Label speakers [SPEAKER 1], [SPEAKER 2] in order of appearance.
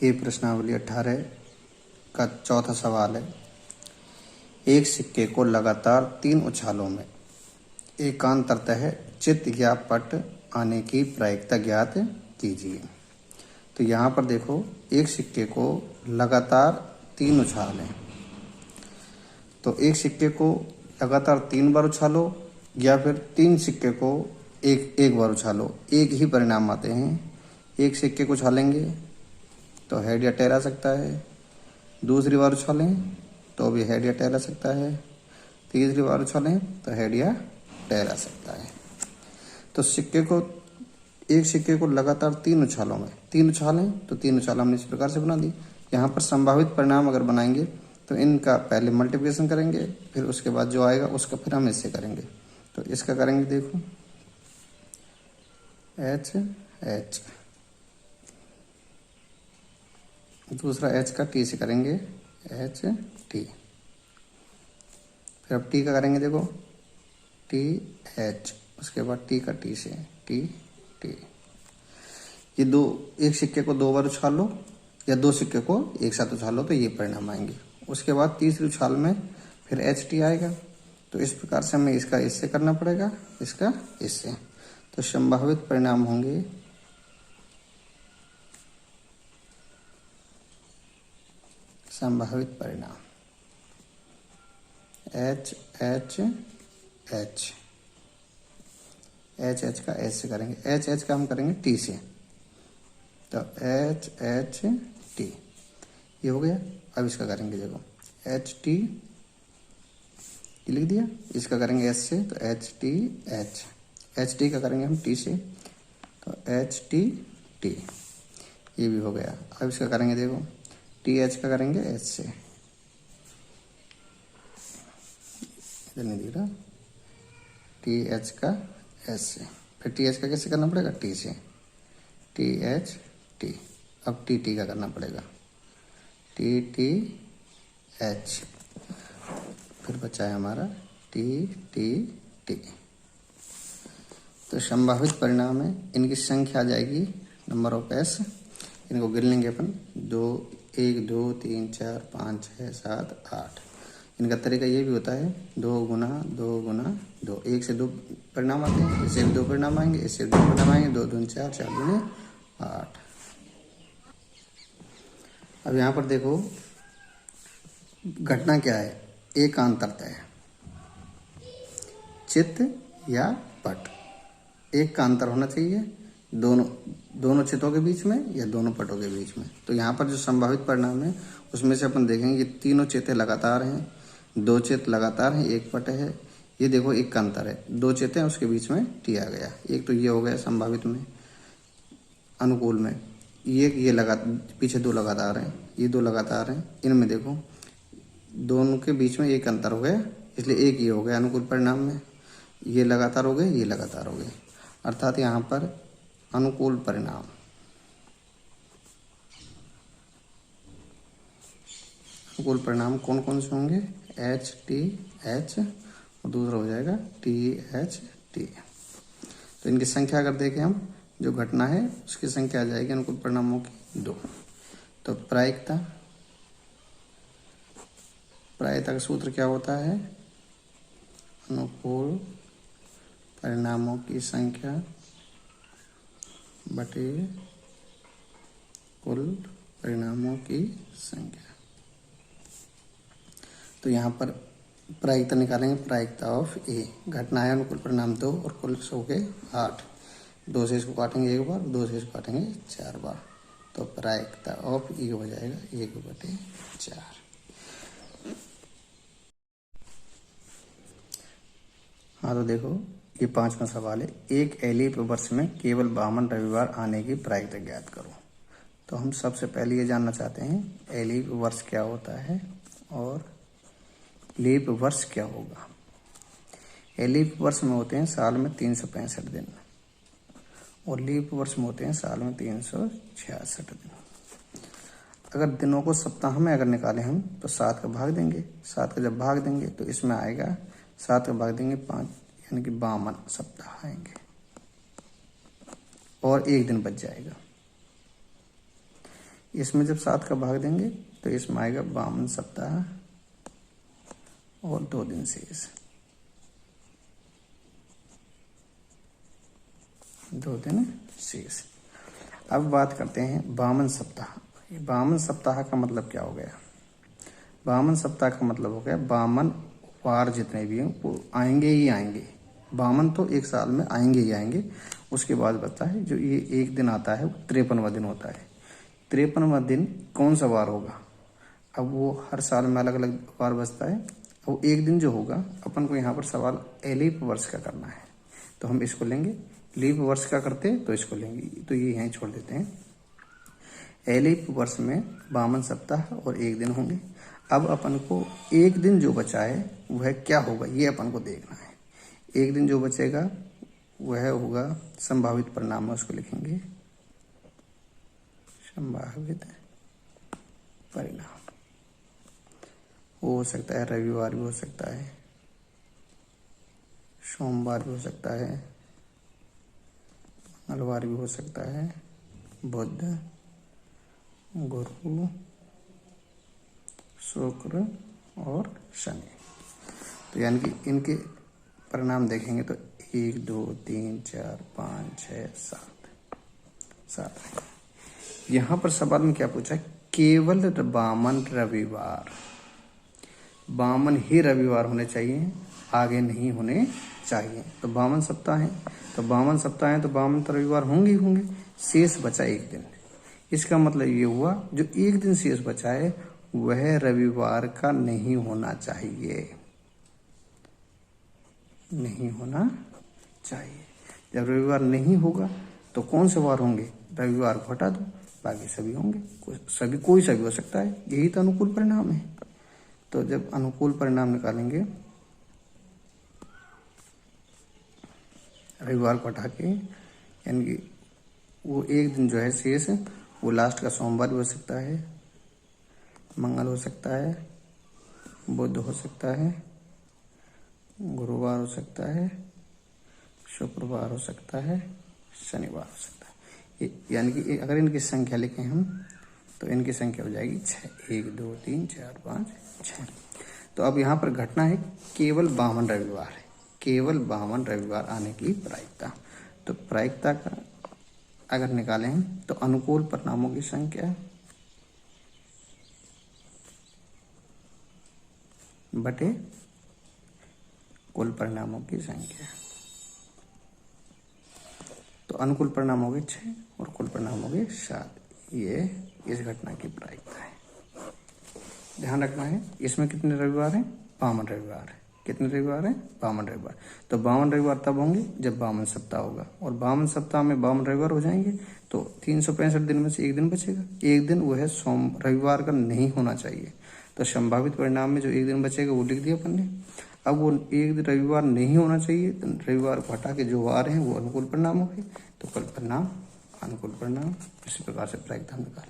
[SPEAKER 1] ये प्रश्नावली 18 का चौथा सवाल है। एक सिक्के को लगातार 3 उछालों में एकांतरतः चित या पट आने की प्रायिकता ज्ञात कीजिए। तो यहाँ पर देखो, एक सिक्के को लगातार 3 उछाल हैं, तो एक सिक्के को लगातार 3 बार उछालो या फिर 3 सिक्के को एक बार उछालो, एक ही परिणाम आते हैं। एक सिक्के को उछालेंगे तो हेड या टेल आ सकता है, दूसरी बार उछालें तो भी हेड या टेल आ सकता है, तीसरी बार उछालें तो हेड या टेल आ सकता है। तो एक सिक्के को लगातार 3 उछालों में 3 उछालें तो 3 उछाल हमने इस प्रकार से बना दी। यहाँ पर संभावित परिणाम अगर बनाएंगे तो इनका पहले मल्टीप्लिकेशन करेंगे, फिर उसके बाद जो आएगा उसका फिर हम इससे करेंगे। तो इसका करेंगे, देखो एच एच, दूसरा एच का टी से करेंगे एच टी, फिर अब टी का करेंगे, देखो टी एच, उसके बाद टी का टी से टी टी। ये एक सिक्के को 2 बार उछाल लो या 2 सिक्के को एक साथ उछाल लो तो ये परिणाम आएंगे। उसके बाद तीसरी उछाल में फिर एच टी आएगा। तो इस प्रकार से हमें इसका इससे करना पड़ेगा, इसका इससे। तो संभावित परिणाम होंगे संभावित परिणाम H H H, H H का एच से करेंगे, एच एच का हम करेंगे टी से। तो एच एच टी ये हो गया। अब इसका करेंगे, देखो एच टी लिख दिया, इसका करेंगे एच से तो H T H, H T का करेंगे हम टी से तो एच टी टी, ये भी हो गया। अब इसका करेंगे, देखो टी एच का करेंगे एच से, इधर नहीं दिख रहा, टी एच का एच से, फिर टी एच का कैसे करना पड़ेगा, टी से, टी एच टी। अब टी टी का करना पड़ेगा, टी टी एच, फिर बचा है हमारा टी टी टी। तो संभावित परिणाम है, इनकी संख्या आ जाएगी नंबर ऑफ एस। इनको गिन लेंगे अपन, 1 2 3 4 5 6 7 8। इनका तरीका ये भी होता है 2 गुना 2 गुना 2, 1 से 2 परिणाम आते हैं, इससे भी 2 परिणाम आएंगे, इससे 2 परिणाम आएंगे, 2 दूनी 4 4 दूनी 8। अब यहाँ पर देखो घटना क्या है, एकांतरतः है, चित्त या पट, एक का अंतर होना चाहिए दोनों चित्तों के बीच में या दोनों पटों के बीच में। तो यहाँ पर जो संभावित परिणाम है उसमें से अपन देखेंगे ये तीनों चित्तें लगातार हैं, 2 चित्त लगातार हैं, एक पट है। ये देखो एक का अंतर है, 2 चित्तें हैं उसके बीच में टी आ गया। एक तो ये हो गया संभावित में, अनुकूल में ये लगा, पीछे 2 लगातार हैं, ये 2 लगातार हैं, इनमें देखो दोनों के बीच में एक अंतर हो गया, इसलिए एक ये हो गया अनुकूल परिणाम में। ये लगातार हो गए, ये लगातार हो गए, अर्थात यहाँ पर अनुकूल परिणाम। अनुकूल परिणाम कौन कौन से होंगे, एच टी एच और दूसरा हो जाएगा टी एच टी। तो इनकी संख्या अगर देखें हम, जो घटना है उसकी संख्या आ जाएगी अनुकूल परिणामों की 2। तो प्रायिकता का सूत्र क्या होता है, अनुकूल परिणामों की संख्या बटे कुल परिणामों की संख्या। तो यहाँ पर प्रायिकता निकालेंगे, प्रायिकता ऑफ ए, घटना है अनुकूल परिणाम 2 और कुल हो गए 8, 2 से इसको काटेंगे 1 बार, 2 से इसको काटेंगे 4 बार, तो प्रायिकता ऑफ ए हो जाएगा 1/4। हाँ तो देखो ये 5वां सवाल है, एक एलिप वर्ष में केवल 52 रविवार आने की प्रायिकता ज्ञात करो। तो हम सबसे पहले ये जानना चाहते हैं एलिप वर्ष क्या होता है और लीप वर्ष क्या होगा। एलिप वर्ष में होते हैं साल में 365 दिन और लीप वर्ष में होते हैं साल में 366 दिन। अगर दिनों को सप्ताह में अगर निकालें हम तो 7 का भाग देंगे, 7 का जब भाग देंगे तो इसमें आएगा 7 का भाग देंगे 5, यानी कि 52 सप्ताह आएंगे और 1 दिन बच जाएगा। इसमें जब 7 का भाग देंगे तो इसमें आएगा 52 सप्ताह और 2 दिन शेष, 2 दिन शेष। अब बात करते हैं 52 सप्ताह। 52 सप्ताह का मतलब क्या हो गया? 52 सप्ताह का मतलब हो गया 52 वार जितने भी हैं वो आएंगे ही आएंगे। 52 तो एक साल में आएंगे ही आएंगे। उसके बाद बचता है जो ये एक दिन आता है वो 53वां दिन होता है। 53वां दिन कौन सा वार होगा? अब वो हर साल में अलग अलग वार बचता है। वो एक दिन जो होगा, अपन को यहाँ पर सवाल लीप वर्ष का करना है तो हम इसको लेंगे। लीप वर्ष का करते तो इसको लेंगे, तो ये यहीं छोड़ देते हैं। लीप वर्ष में 52 सप्ताह और एक दिन होंगे। अब अपन को एक दिन जो बचा है वह क्या होगा, ये अपन को देखना है। एक दिन जो बचेगा वह होगा संभावित परिणाम, उसको लिखेंगे संभावित परिणाम। वो हो सकता है रविवार भी हो सकता है, सोमवार भी हो सकता है, मंगलवार भी हो सकता है, बुध, गुरु, शुक्र और शनि। तो यानी कि इनके परिणाम देखेंगे तो 1 2 3 4 5 6 7 यहाँ पर सवाल में क्या पूछा? केवल 52 रविवार, 52 ही रविवार होने चाहिए, आगे नहीं होने चाहिए। तो 52 सप्ताह हैं, तो 52 सप्ताह हैं तो 52 रविवार होंगे ही होंगे। शेष बचा एक दिन। इसका मतलब ये हुआ जो एक दिन शेष बचा है वह रविवार का नहीं होना चाहिए, नहीं होना चाहिए। जब रविवार नहीं होगा तो कौन से वार होंगे? रविवार को हटा दो, बाकी सभी होंगे। कोई सा भी हो सकता है। यही तो अनुकूल परिणाम है। तो जब अनुकूल परिणाम निकालेंगे, रविवार को हटा के, यानी कि वो एक दिन जो है शेष वो लास्ट का सोमवार भी हो सकता है, मंगल हो सकता है, बुध हो सकता है, गुरुवार हो सकता है, शुक्रवार हो सकता है, शनिवार हो सकता है। यानी कि अगर इनकी संख्या लिखें हम तो इनकी संख्या हो जाएगी 6। 1 2 3 4 5 6। तो अब यहाँ पर घटना है केवल 52 रविवार है, केवल 52 रविवार आने की प्रायिकता। तो प्रायिकता का अगर निकालें हम तो अनुकूल परिणामों की संख्या बटे कुल परिणामों की संख्या। तो अनुकूल परिणाम हो गए 6 और कुल परिणाम हो गए 7। ये इस घटना की प्रायिकता है। ध्यान रखना है इसमें कितने रविवार हैं? 52 रविवार है। कितने रविवार हैं? 52 रविवार। तो 52 रविवार तब होंगे जब 52 सप्ताह होगा, और 52 सप्ताह में 52 रविवार हो जाएंगे तो 365 दिन में से एक दिन बचेगा। एक दिन वो है रविवार का नहीं होना चाहिए। तो संभावित परिणाम में जो एक दिन बचेगा वो लिख दिया अपन ने। अब वो एक दिन रविवार नहीं होना चाहिए, तो रविवार को हटा के जो वार हैं वो अनुकूल परिणाम हो गए। तो कुल परिणाम अनुकूल परिणाम इसी प्रकार से प्रायिकता निकाल।